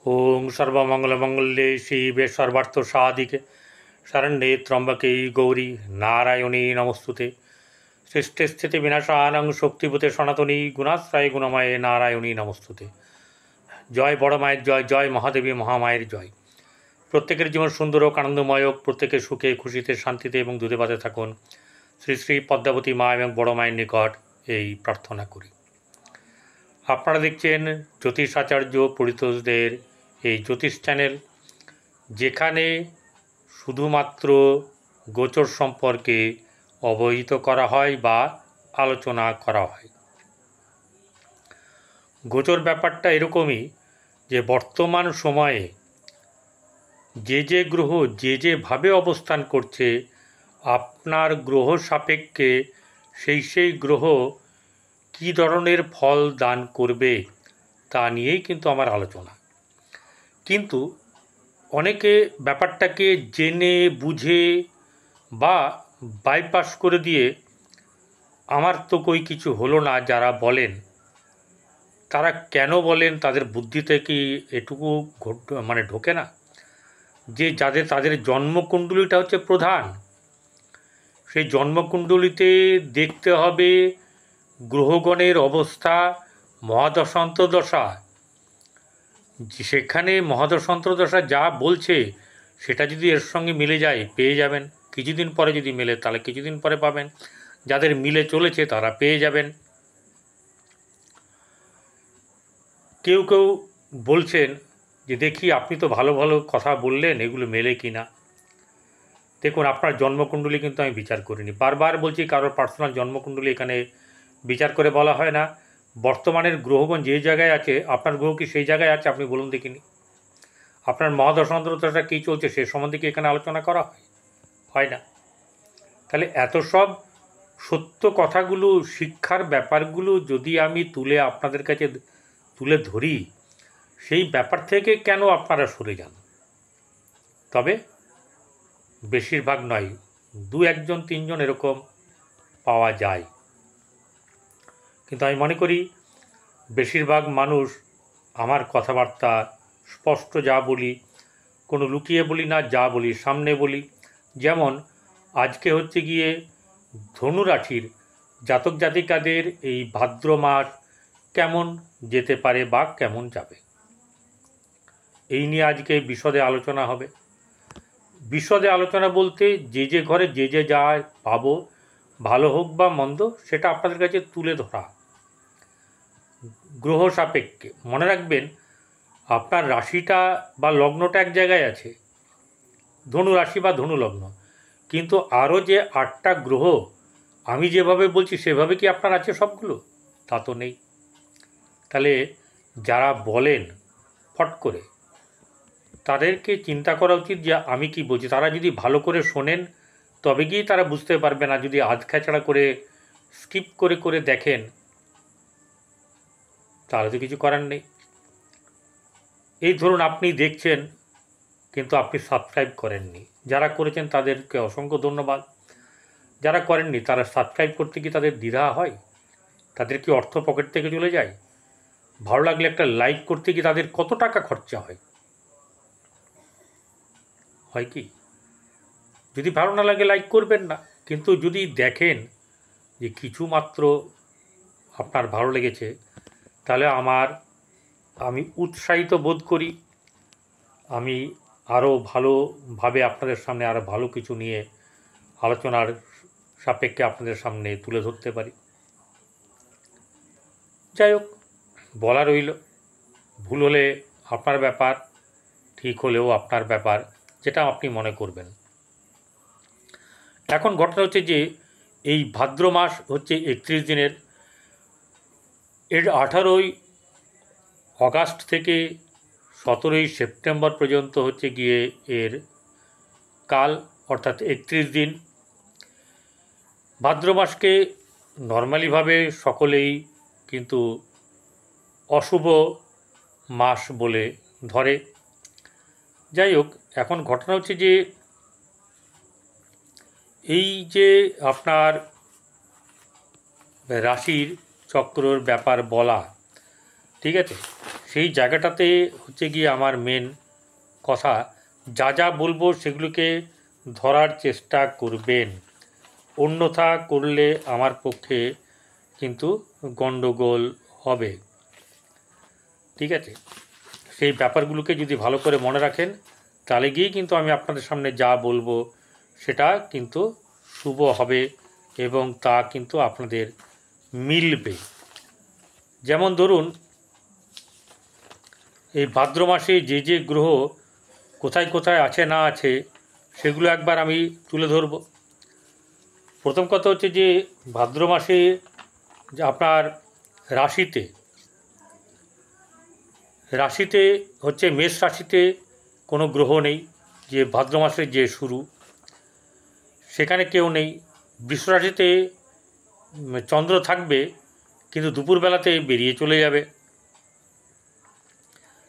ओं सर्वमंगलमंगल्ये शिवे सर्वार्थसाधिके शरण्ये त्र्यंबके गौरी नारायणी नमस्तुते सृष्टि स्थिति विनाशानं शक्तिभूते सनातनी गुणाश्रय गुणमये नारायणी नमस्तुते। जय बड़ मायर जय, जय महादेवी महामायर जय। प्रत्येकेर जीवन सुंदर और आनंदमय होक, प्रत्येके सुखे खुशिते शांतिते एवं दूधे भाते थाकुन। श्री श्री पद्मावती मा एवं बड़ मायेर निकट এই প্রার্থনা করি। আপনারা দেখছেন জ্যোতিষ আচার্য পরিতোষদের এই জ্যোতিষ চ্যানেল, যেখানে শুধুমাত্র গোচর সম্পর্কে অবহিত করা হয় বা আলোচনা করা হয়। গোচর ব্যাপারটা এরকমই যে বর্তমান সময়ে যে যে গ্রহ যে যেভাবে অবস্থান করছে, আপনার গ্রহ সাপেক্ষে সেই গ্রহ কী ধরনের ফল দান করবে তা নিয়েই কিন্তু আমার আলোচনা। কিন্তু অনেকে ব্যাপারটাকে জেনে বুঝে বা বাইপাস করে দিয়ে আমার তো কই কিছু হলো না যারা বলেন, তারা কেন বলেন? তাদের বুদ্ধিতে কি এটুকু ঢোকে না যে তাদের জন্মকুণ্ডলীটা হচ্ছে প্রধান। সেই জন্মকুণ্ডলিতে দেখতে হবে গ্রহগণের অবস্থা, মহাদশান্তর্দশা। সেখানে মহাদশান্তর্দশা যা বলছে সেটা যদি এর সঙ্গে মিলে যায় পেয়ে যাবেন। কিছুদিন পরে যদি মেলে তাহলে কিছুদিন পরে পাবেন, যাদের মিলে চলেছে তারা পেয়ে যাবেন। কেউ কেউ বলছেন যে দেখি আপনি তো ভালো ভালো কথা বললেন, এগুলো মেলে কি না। দেখুন, আপনার জন্মকুণ্ডলী কিন্তু আমি বিচার করিনি। বারবার বলছি, কারোর পার্সোনাল জন্মকুণ্ডলী এখানে বিচার করে বলা হয় না। বর্তমানের গ্রহগণ যে জায়গায় আছে, আপনার গ্রহ কি সেই জায়গায় আছে? আপনি বলুন দেখিনি। আপনার মহাদশান্তরদশা কী চলছে সে সম্বন্ধে কি এখানে আলোচনা করা হয় না? তাহলে এত সব সত্য কথাগুলো, শিক্ষার ব্যাপারগুলো যদি আমি আপনাদের কাছে তুলে ধরি, সেই ব্যাপার থেকে কেন আপনারা সরে যান? তবে বেশিরভাগ নয়, দু একজন তিনজন এরকম পাওয়া যায়। কিন্তু আমি মনে করি বেশিরভাগ মানুষ আমার কথাবার্তা স্পষ্ট যা বলি, কোনো লুকিয়ে বলি না, যা বলি সামনে বলি। যেমন আজকে হচ্ছে গিয়ে ধনুরাশির জাতক জাতিকাদের এই ভাদ্র মাস কেমন যেতে পারে বা কেমন যাবে, এই নিয়ে আজকে বিশদে আলোচনা হবে। বিশদে আলোচনা বলতে যে ঘরে যে যা পাবো, ভালো হোক বা মন্দ, সেটা আপনাদের কাছে তুলে ধরা গ্রহ সাপেক্ষে। মনে রাখবেন, আপনার রাশিটা বা লগ্নটা এক জায়গায় আছে, ধনু রাশি বা ধনু লগ্ন, কিন্তু আরও যে 8টা গ্রহ আমি যেভাবে বলছি সেভাবে কি আপনার আছে সবগুলো? তা তো নেই। তাহলে যারা বলেন ফট করে, তাদেরকে চিন্তা করা উচিত যে আমি কি বলছি। তারা যদি ভালো করে শোনেন তবে গিয়েই তারা বুঝতে পারবে না। যদি আধখাচড়া করে স্কিপ করে দেখেন তাহলে তো কিছু করার নেই। এই ধরুন, আপনি দেখছেন কিন্তু আপনি সাবস্ক্রাইব করেননি। যারা করেছেন তাদেরকে অসংখ্য ধন্যবাদ। যারা করেননি তারা সাবস্ক্রাইব করতে কি তাদের দ্বিধা হয়? তাদের কি অর্থ পকেট থেকে চলে যায়? ভালো লাগলে একটা লাইক করতে কি তাদের কত টাকা খরচা হয় কি? যদি ভালো না লাগে লাইক করবেন না। কিন্তু যদি দেখেন যে কিছু মাত্র আপনার ভালো লেগেছে, তাহলে আমি উৎসাহিত বোধ করি। আমি আরও ভালোভাবে আপনাদের সামনে আরও ভালো কিছু নিয়ে আলোচনার সাপেক্ষে আপনাদের সামনে তুলে ধরতে পারি। যাই হোক, বলা রইল, ভুল হলে আপনার ব্যাপার, ঠিক হলেও আপনার ব্যাপার, যেটা আপনি মনে করবেন। এখন ঘটনা হচ্ছে যে এই ভাদ্র মাস হচ্ছে 31 দিনের। এর 18ই অগাস্ট থেকে 17ই সেপ্টেম্বর পর্যন্ত হচ্ছে গিয়ে এর কাল, অর্থাৎ 31 দিন। ভাদ্র মাসকে নর্মালিভাবে সকলেই কিন্তু অশুভ মাস বলে ধরে। যাই হোক, এখন ঘটনা হচ্ছে যে এই যে আপনার রাশির চক্রর ব্যাপার বলা, ঠিক আছে, সেই জায়গাটাতে হচ্ছে গিয়ে আমার মেন কথা, যা যা বলবো সেগুলোকে ধরার চেষ্টা করবেন, অন্যথা করলে আমার পক্ষে কিন্তু গণ্ডগোল হবে। ঠিক আছে, সেই ব্যাপারগুলোকে যদি ভালো করে মনে রাখেন, তাহলে গিয়েই কিন্তু আমি আপনাদের সামনে যা বলবো সেটা কিন্তু শুভ হবে এবং তা কিন্তু আপনাদের মিলবে। যেমন ধরুন, এই ভাদ্র মাসে যে যে গ্রহ কোথায় কোথায় আছে না আছে সেগুলো একবার আমি তুলে ধরব। প্রথম কথা হচ্ছে যে ভাদ্র মাসে যে আপনার রাশিতে রাশিতে হচ্ছে মেষ রাশিতে কোনো গ্রহ নেই, যে ভাদ্র মাসের যে শুরু সেখানে কেউ নেই। বৃষ রাশিতে চন্দ্র থাকবে, কিন্তু দুপুরবেলাতে বেরিয়ে চলে যাবে।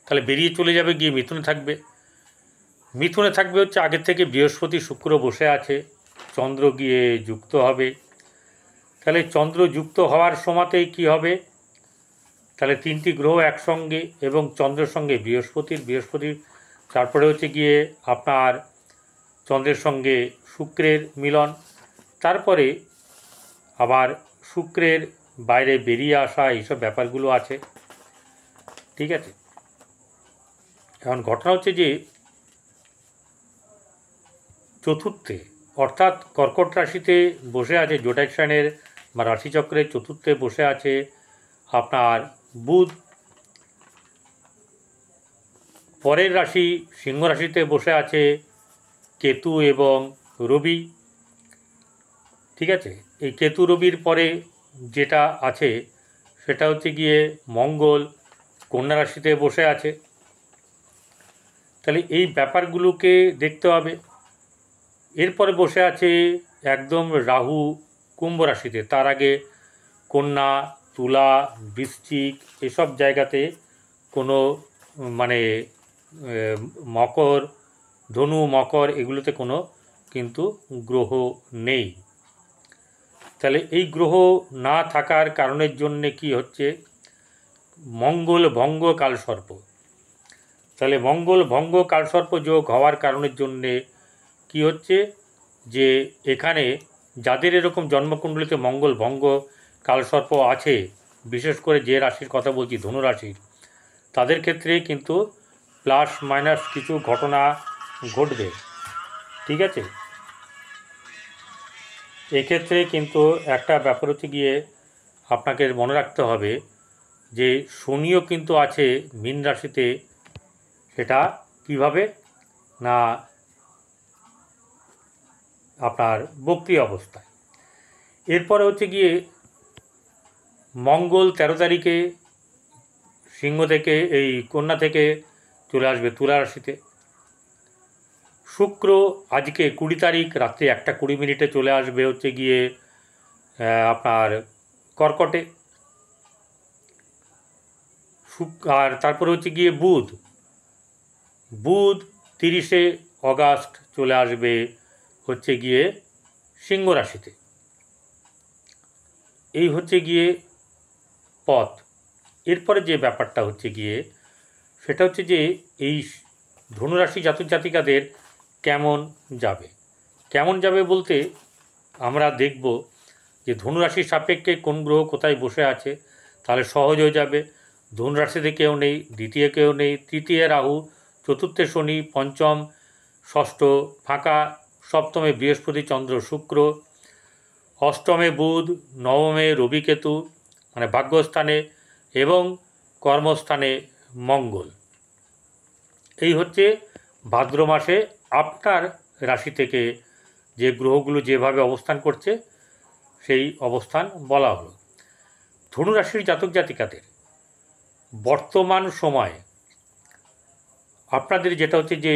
তাহলে বেরিয়ে চলে যাবে গিয়ে মিথুনে থাকবে। মিথুনে থাকবে হচ্ছে আগের থেকে বৃহস্পতি শুক্র বসে আছে, চন্দ্র গিয়ে যুক্ত হবে। তাহলে চন্দ্র যুক্ত হওয়ার সময়তেই কি হবে, তাহলে তিনটি গ্রহ একসঙ্গে এবং চন্দ্রের সঙ্গে বৃহস্পতির তারপরে হচ্ছে গিয়ে আপনার চন্দ্রের সঙ্গে শুক্রের মিলন, তারপরে আবার শুক্রের বাইরে বেরিয়ে আসা, এইসব ব্যাপারগুলো আছে। ঠিক আছে, এখন ঘটনা হচ্ছে যে চতুর্থে অর্থাৎ কর্কট রাশিতে বসে আছে, জোটাইক সাইনের বা রাশিচক্রের চতুর্থে বসে আছে আপনার বুধ। পরের রাশি সিংহ রাশিতে বসে আছে কেতু এবং রবি। ঠিক আছে, এই কেতু রবির পরে যেটা আছে সেটা হচ্ছে গিয়ে মঙ্গল কন্যা রাশিতে বসে আছে। তাহলে এই ব্যাপারগুলোকে দেখতে হবে। এরপরে বসে আছে একদম রাহু কুম্ভ রাশিতে, তার আগে কন্যা, তুলা, বৃশ্চিক এসব জায়গাতে কোনো মানে মকর, ধনু, মকর এগুলোতে কোনো কিন্তু গ্রহ নেই। তাহলে এই গ্রহ না থাকার কারণের জন্যে কি হচ্ছে, মঙ্গল ভঙ্গ কালসর্প। তাহলে মঙ্গল ভঙ্গ কালসর্প যোগ হওয়ার কারণের জন্যে কি হচ্ছে, যে এখানে যাদের এরকম জন্মকুণ্ডলিতে মঙ্গল ভঙ্গ কালসর্প আছে, বিশেষ করে যে রাশির কথা বলছি ধনু রাশির, তাদের ক্ষেত্রে কিন্তু প্লাস মাইনাস কিছু ঘটনা ঘটবে। ঠিক আছে, এক্ষেত্রে কিন্তু একটা ব্যাপার হচ্ছে গিয়ে আপনাকে মনে রাখতে হবে যে শনিও কিন্তু আছে মীন রাশিতে, সেটা কিভাবে না আপনার বক্রি অবস্থায়। এরপরে হচ্ছে গিয়ে মঙ্গল 13 তারিখে সিংহ থেকে এই কন্যা থেকে চলে আসবে তুলা রাশিতে। শুক্র আজকে 20 তারিখ রাত্রি 1:20 চলে আসবে হচ্ছে গিয়ে আপনার কর্কটে। আর তারপরে হচ্ছে গিয়ে বুধ 30 অগাস্ট চলে আসবে হচ্ছে গিয়ে সিংহ রাশিতে। এই হচ্ছে গিয়ে পথ। এরপরে যে ব্যাপারটা হচ্ছে গিয়ে সেটা হচ্ছে যে এই ধনুরাশি জাতক জাতিকাদের কেমন যাবে বলতে আমরা দেখব যে ধনুরাশির সাপেক্ষে কোন গ্রহ কোথায় বসে আছে, তাহলে সহজ হয়ে যাবে। ধনুরাশিতে কেউ নেই, দ্বিতীয় কেউ নেই, তৃতীয় রাহু, চতুর্থে শনি, পঞ্চম ষষ্ঠ ফাঁকা, সপ্তমে বৃহস্পতি চন্দ্র শুক্র, অষ্টমে বুধ, নবমে রবি কেতু মানে ভাগ্যস্থানে এবং কর্মস্থানে মঙ্গল। এই হচ্ছে ভাদ্র মাসে আপনার রাশি থেকে যে গ্রহগুলো যেভাবে অবস্থান করছে সেই অবস্থান বলা হলো। ধনুরাশির জাতক জাতিকাদের বর্তমান সময়ে আপনাদের যেটা হচ্ছে যে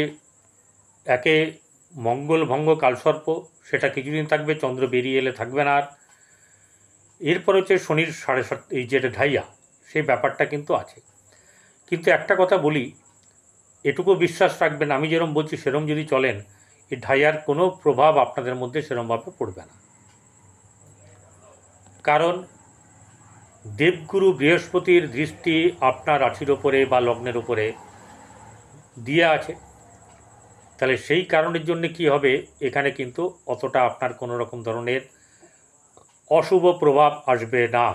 একে মঙ্গল ভঙ্গ কালসর্প, সেটা কিছুদিন থাকবে, চন্দ্র বেরিয়ে এলে থাকবে না আর। এরপর হচ্ছে শনির 7.5 এই যেটা ঢাইয়া, সেই ব্যাপারটা কিন্তু আছে। কিন্তু একটা কথা বলি, এটুকু বিশ্বাস রাখবেন, আমি যেরকম বলছি সেরকম যদি চলেন, এই ঢাইয়ার কোনো প্রভাব আপনাদের মধ্যে সেরকমভাবে পড়বে না। কারণ দেবগুরু বৃহস্পতির দৃষ্টি আপনার রাশির ওপরে বা লগ্নের ওপরে দিয়ে আছে, তাহলে সেই কারণের জন্য কি হবে, এখানে কিন্তু অতটা আপনার কোনো রকম ধরনের অশুভ প্রভাব আসবে না।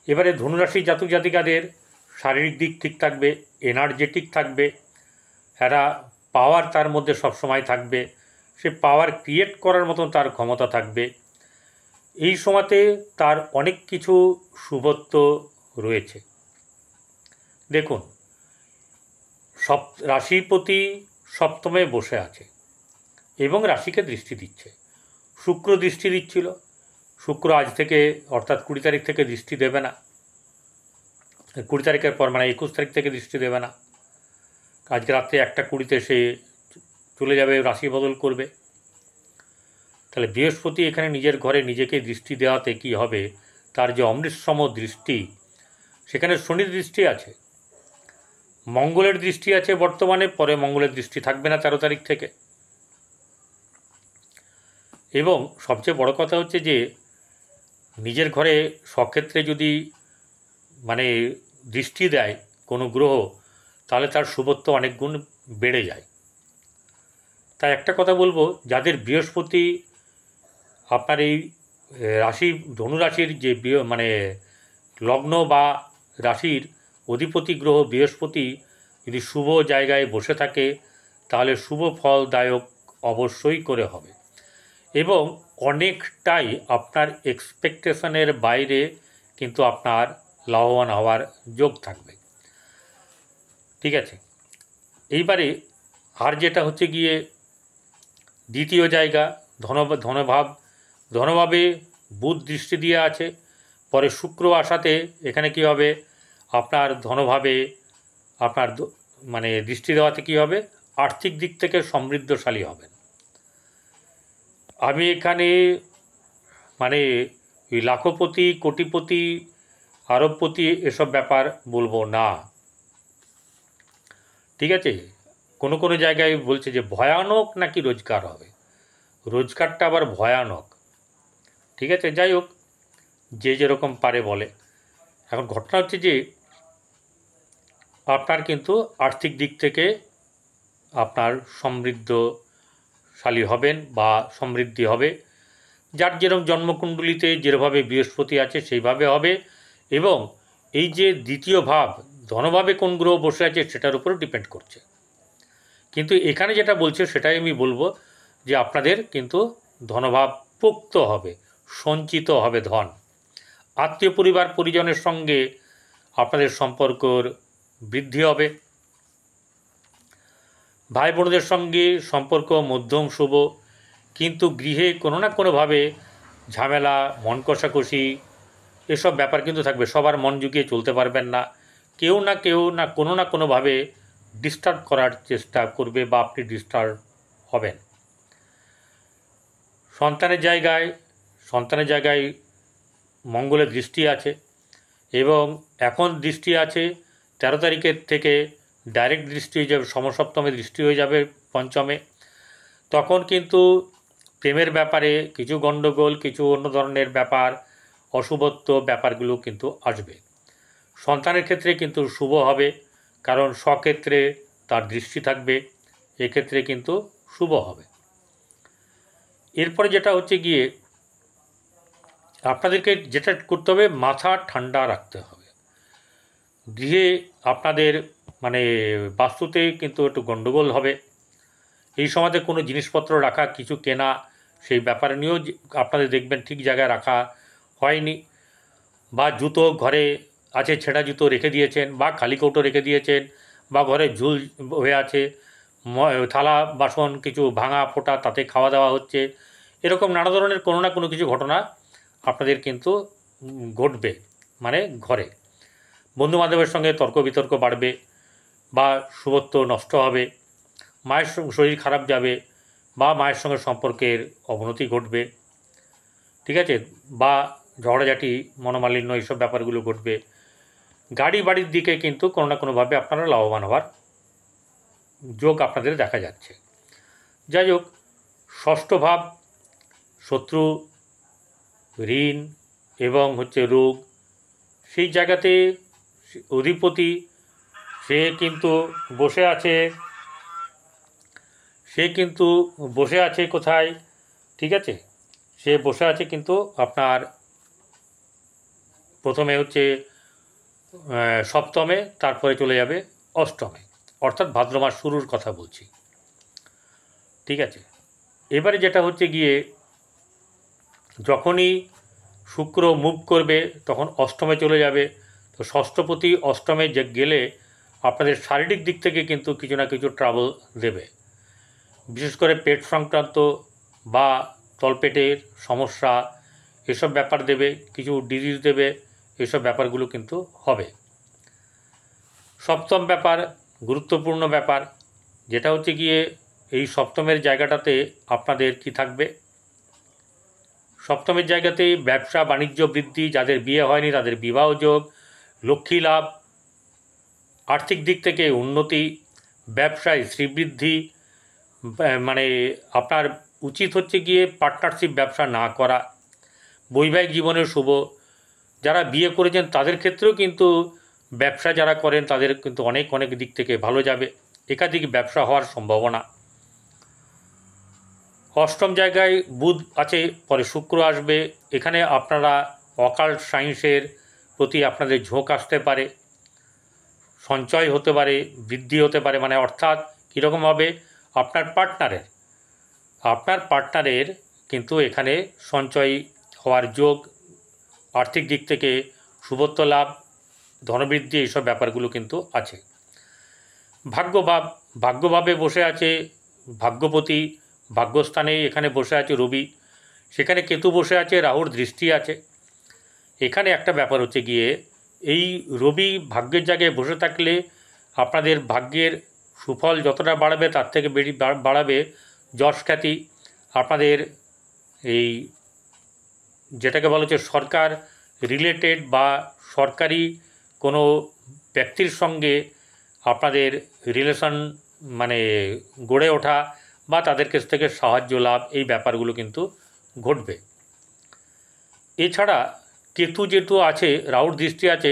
এবারে ধনুরাশি জাতক জাতিকাদের শারীরিক দিক ঠিক থাকবে, এনার্জেটিক থাকবে, এরা পাওয়ার তার মধ্যে সবসময় থাকবে, সে পাওয়ার ক্রিয়েট করার মতন তার ক্ষমতা থাকবে। এই সময়তে তার অনেক কিছু শুভত্ব রয়েছে। দেখুন, রাশিপতি সপ্তমে বসে আছে এবং রাশিকে দৃষ্টি দিচ্ছে। শুক্র দৃষ্টি দিচ্ছিল, শুক্র আজ থেকে অর্থাৎ 20 তারিখ থেকে দৃষ্টি দেবে না, 20 তারিখের পর মানে 21 তারিখ থেকে দৃষ্টি দেবে না। আজকে রাত্রে 1:20 সে চলে যাবে, রাশি বদল করবে। তাহলে বৃহস্পতি এখানে নিজের ঘরে নিজেকে দৃষ্টি দেওয়াতে কি হবে, তার যে অমৃতসম দৃষ্টি, সেখানে শনির দৃষ্টি আছে, মঙ্গলের দৃষ্টি আছে বর্তমানে, পরে মঙ্গলের দৃষ্টি থাকবে না 13 তারিখ থেকে। এবং সবচেয়ে বড় কথা হচ্ছে যে নিজের ঘরে স্বক্ষেত্রে যদি মানে দৃষ্টি দেয় কোনো গ্রহ, তাহলে তার শুভত্ব অনেক গুণ বেড়ে যায়। তাই একটা কথা বলবো, যাদের বৃহস্পতি আপনার এই রাশি ধনুরাশির যে মানে লগ্ন বা রাশির অধিপতি গ্রহ বৃহস্পতি যদি শুভ জায়গায় বসে থাকে, তাহলে শুভ ফলদায়ক অবশ্যই করে হবে এবং অনেকটাই আপনার এক্সপেকটেশনের বাইরে কিন্তু আপনার লাভবান হওয়ার যোগ থাকবে। ঠিক আছে, এইবারে আর যেটা হচ্ছে গিয়ে দ্বিতীয় জায়গা ধনভাবে বুধ দৃষ্টি দিয়ে আছে, পরে শুক্র আসাতে এখানে কি হবে, আপনার ধনভাবে আপনার মানে দৃষ্টি দেওয়াতে কি হবে, আর্থিক দিক থেকে সমৃদ্ধশালী হবেন। আমি এখানে মানে ওই লাখপতি, কোটিপতি, আরবপতি এসব ব্যাপার বলবো না। ঠিক আছে, কোনো কোনো জায়গায় বলছে যে ভয়ানক নাকি রোজগার হবে, রোজগারটা আবার ভয়ানক। ঠিক আছে, যাই হোক, যে যেরকম পারে বলে। এখন ঘটনা হচ্ছে যে আপনার কিন্তু আর্থিক দিক থেকে আপনার সমৃদ্ধশালী হবেন বা সমৃদ্ধি হবে, যার যেরকম জন্মকুণ্ডলিতে যেভাবে বৃহস্পতি আছে সেইভাবে হবে। এবং এই যে দ্বিতীয় ভাব ধনভাবে কোন গ্রহ বসে আছে সেটার উপরও ডিপেন্ড করছে। কিন্তু এখানে যেটা বলছে সেটাই আমি বলবো যে আপনাদের কিন্তু ধনভাব পোক্ত হবে, সঞ্চিত হবে ধন। আত্মীয় পরিবার পরিজনের সঙ্গে আপনাদের সম্পর্কর বৃদ্ধি হবে, ভাই বোনদের সঙ্গে সম্পর্ক মধ্যম শুভ, কিন্তু গৃহে কোনো না কোনোভাবে ঝামেলা, মন কষাকষি এসব ব্যাপার কিন্তু থাকবে। সবার মন জুগিয়ে চলতে পারবেন না, কেউ না কোনোভাবে ডিস্টার্ব করার চেষ্টা করবে বা আপনি ডিস্টার্ব হবেন। সন্তানের জায়গায় মঙ্গলের দৃষ্টি আছে এবং এখন দৃষ্টি আছে 13 তারিখের থেকে ডাইরেক্ট দৃষ্টি হয়ে যাবে, সমসপ্তমে দৃষ্টি হয়ে যাবে পঞ্চমে। তখন কিন্তু প্রেমের ব্যাপারে কিছু গণ্ডগোল, কিছু অন্য ধরনের ব্যাপার, অশুভত্ব ব্যাপারগুলো কিন্তু আসবে। সন্তানের ক্ষেত্রে কিন্তু শুভ হবে, কারণ স্বক্ষেত্রে তার দৃষ্টি থাকবে, এক্ষেত্রে কিন্তু শুভ হবে। এরপরে যেটা হচ্ছে গিয়ে আপনাদেরকে যেটা করতে হবে, মাথা ঠান্ডা রাখতে হবে। গৃহে আপনাদের মানে বাস্তুতে কিন্তু একটু গণ্ডগোল হবে। এই সময়তে কোনো জিনিসপত্র রাখা, কিছু কেনা, সেই ব্যাপার নিয়েও আপনাদের দেখবেন ঠিক জায়গায় রাখা হয়নি, বা জুতো ঘরে আছে ছেঁড়া জুতো রেখে দিয়েছেন, বা খালি কৌটো রেখে দিয়েছেন, বা ঘরে ঝুল হয়ে আছে, থালা বাসন কিছু ভাঙা ফোটা তাতে খাওয়া দাওয়া হচ্ছে, এরকম নানা ধরনের কোনো না কোনো কিছু ঘটনা আপনাদের কিন্তু ঘটবে। মানে ঘরে বন্ধুবান্ধবের সঙ্গে তর্ক বিতর্ক বাড়বে বা শুভত্ব নষ্ট হবে, মায়ের শরীর খারাপ যাবে বা মায়ের সঙ্গে সম্পর্কের অবনতি ঘটবে। ঠিক আছে, বা ঝগড়াঝাটি, মনোমালিন্য এইসব ব্যাপারগুলো ঘটবে। গাড়ি বাড়ির দিকে কিন্তু কোনো না কোনোভাবে আপনারা লাভবান হওয়ার যোগ আপনাদের দেখা যাচ্ছে। যাই হোক, ষষ্ঠ ভাব শত্রু, ঋণ, এবং হচ্ছে রোগ, সেই জায়গাতে অধিপতি সে কিন্তু বসে আছে, কোথায়, ঠিক আছে, সে বসে আছে কিন্তু আপনার প্রথমে হচ্ছে সপ্তমে, তারপরে চলে যাবে অষ্টমে, অর্থাৎ ভাদ্র মাস শুরুর কথা বলছি, ঠিক আছে। এবারে যেটা হচ্ছে গিয়ে যখনই শুক্র মুভ করবে তখন অষ্টমে চলে যাবে, তো ষষ্ঠপতি অষ্টমে যে গেলে আপনাদের শারীরিক দিক থেকে কিন্তু কিছু না কিছু ট্রাবল দেবে, বিশেষ করে পেট সংক্রান্ত বা তলপেটের সমস্যা, এসব ব্যাপার দেবে, কিছু ডিজিজ দেবে, এসব ব্যাপারগুলো কিন্তু হবে। সপ্তম ব্যাপার, গুরুত্বপূর্ণ ব্যাপার, যেটা হচ্ছে গিয়ে এই সপ্তমের জায়গাটাতে আপনাদের কি থাকবে, সপ্তমের জায়গাতেই ব্যবসা বাণিজ্য বৃদ্ধি, যাদের বিয়ে হয়নি তাদের বিবাহ যোগ, লক্ষ্মী লাভ, আর্থিক দিক থেকে উন্নতি, ব্যবসায় শ্রীবৃদ্ধি, মানে আপনার উচিত হচ্ছে গিয়ে পার্টনারশিপ ব্যবসা না করা, বৈবাহিক জীবনের শুভ, যারা বিয়ে করেছেন তাদের ক্ষেত্রেও কিন্তু ব্যবসা যারা করেন তাদের কিন্তু অনেক অনেক দিক থেকে ভালো যাবে, একাধিক ব্যবসা হওয়ার সম্ভাবনা। অষ্টম জায়গায় বুধ আছে, পরে শুক্র আসবে, এখানে আপনারা অকাল্ট সায়েন্সের প্রতি আপনাদের ঝোঁক আসতে পারে, সঞ্চয় হতে পারে, বৃদ্ধি হতে পারে, মানে অর্থাৎ কীরকম হবে, আপনার পার্টনারের কিন্তু এখানে সঞ্চয় হওয়ার যোগ, আর্থিক দিক থেকে শুভত্ব লাভ, ধনবৃদ্ধি, এইসব ব্যাপারগুলো কিন্তু আছে। ভাগ্যভাবে বসে আছে ভাগ্যপতি, ভাগ্যস্থানে এখানে বসে আছে রবি, সেখানে কেতু বসে আছে, রাহুর দৃষ্টি আছে। এখানে একটা ব্যাপার হচ্ছে গিয়ে এই রবি ভাগ্যের জায়গায় বসে থাকলে আপনাদের ভাগ্যের সুফল যতটা বাড়াবে তার থেকে বেশি বাড়াবে যশ খ্যাতি, আপনাদের এই যেটাকে বলা হচ্ছে সরকার রিলেটেড বা সরকারি কোনো ব্যক্তির সঙ্গে আপনাদের রিলেশন মানে গড়ে ওঠা বা তাদের কাছ থেকে সাহায্য লাভ, এই ব্যাপারগুলো কিন্তু ঘটবে। এছাড়া কেতু যেহেতু আছে, রাহুর দৃষ্টি আছে,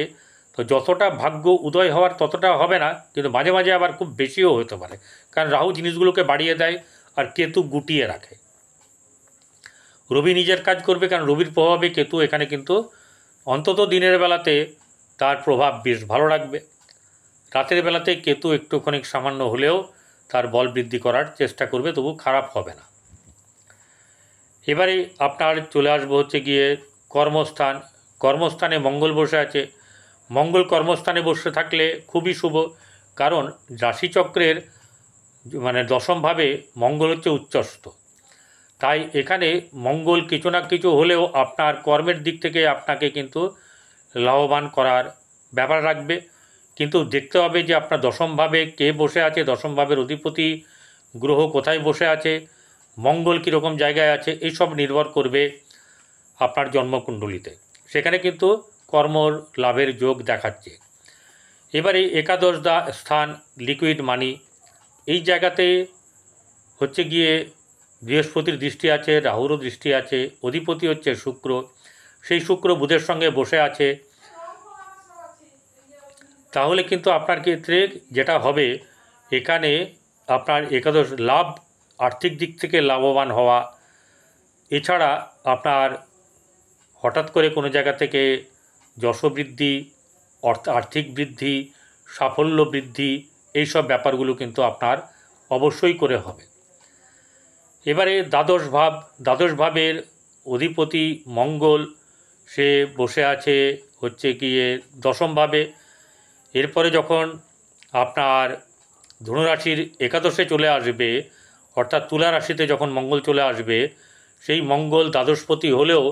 তো যতটা ভাগ্য উদয় হওয়ার ততটা হবে না, কিন্তু মাঝে মাঝে আবার খুব বেশিও হতে পারে, কারণ রাহু জিনিসগুলোকে বাড়িয়ে দেয় আর কেতু গুটিয়ে রাখে। রবি নিজের কাজ করবে, কারণ রবির প্রভাবে কেতু এখানে কিন্তু অন্তত দিনের বেলাতে তার প্রভাব বেশ ভালো রাখবে, রাতের বেলাতে কেতু একটুখানি সামান্য হলেও তার বল বৃদ্ধি করার চেষ্টা করবে, তবু খারাপ হবে না। এবারে আপনার চলে আসবো হচ্ছে গিয়ে কর্মস্থানে মঙ্গল বসে আছে, মঙ্গল কর্মস্থানে বসে থাকলে খুবই শুভ, কারণ রাশিচক্রের মানে দশমভাবে মঙ্গল হচ্ছে উচ্চস্থ, তাই এখানে মঙ্গল কিছু না কিছু হলেও আপনার কর্মের দিক থেকে আপনাকে কিন্তু লাভবান করার ব্যাপার রাখবে, কিন্তু দেখতে হবে যে আপনার দশমভাবে কে বসে আছে, দশমভাবের অধিপতি গ্রহ কোথায় বসে আছে, মঙ্গল কীরকম জায়গায় আছে, এইসব নির্ভর করবে আপনার জন্মকুণ্ডলিতে, সেখানে কিন্তু কর্ম লাভের যোগ দেখাচ্ছে। এবারে একাদশ স্থান লিকুইড মানি, এই জায়গাতে হচ্ছে গিয়ে বৃহস্পতির দৃষ্টি আছে, রাহুরও দৃষ্টি আছে, অধিপতি হচ্ছে শুক্র, সেই শুক্র বুধের সঙ্গে বসে আছে, তাহলে কিন্তু আপনার ক্ষেত্রে যেটা হবে এখানে আপনার একাদশ লাভ, আর্থিক দিক থেকে লাভবান হওয়া, এছাড়া আপনার হঠাৎ করে কোনো জায়গা থেকে যশবৃদ্ধি, আর্থিক বৃদ্ধি, সাফল্য বৃদ্ধি, এইসব ব্যাপারগুলো কিন্তু আপনার অবশ্যই করে হবে। এবারে দ্বাদশ ভাবের অধিপতি মঙ্গল, সে বসে আছে হচ্ছে গিয়ে দশমভাবে, এরপরে যখন আপনার ধনুরাশির একাদশে চলে আসবে, অর্থাৎ তুলা রাশিতে যখন মঙ্গল চলে আসবে, সেই মঙ্গল দ্বাদশপতি হলেও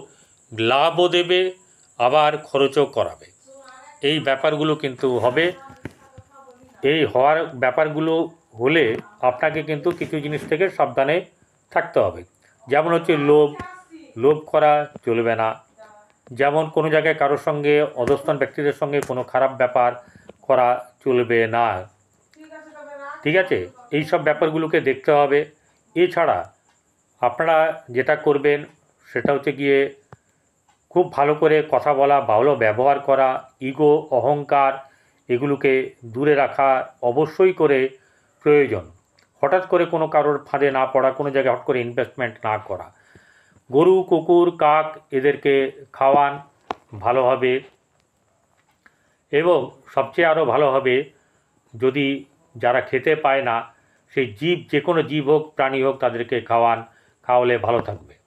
লাভও দেবে আবার খরচও করাবে, এই ব্যাপারগুলো কিন্তু হবে। এই হওয়ার ব্যাপারগুলো হলে আপনাকে কিন্তু কিছু জিনিস থেকে সাবধানে থাকতে হবে, যেমন হচ্ছে লোভ করা চলবে না, যেমন কোনো জায়গায় কারোর সঙ্গে অধস্তন ব্যক্তিদের সঙ্গে কোনো খারাপ ব্যাপার করা চলবে না, ঠিক আছে, এই সব ব্যাপারগুলোকে দেখতে হবে। এছাড়া আপনারা যেটা করবেন সেটা হচ্ছে গিয়ে খুব ভালো করে কথা বলা, ভালো ব্যবহার করা, ইগো, অহংকার এগুলোকে দূরে রাখা অবশ্যই করে প্রয়োজন। হঠাৎ করে কোনো কারোর ফাঁদে না পড়া, কোনো জায়গায় হঠাৎ করে ইনভেস্টমেন্ট না করা। গরু, কুকুর, কাক এদেরকে খাওয়ান ভালোভাবে, এবং সবচেয়ে আরও ভালো হবে যদি যারা খেতে পায় না সেই জীব, যে কোনো জীব হোক প্রাণী হোক, তাদেরকে খাওয়ান, খাওয়ালে ভালো থাকবে।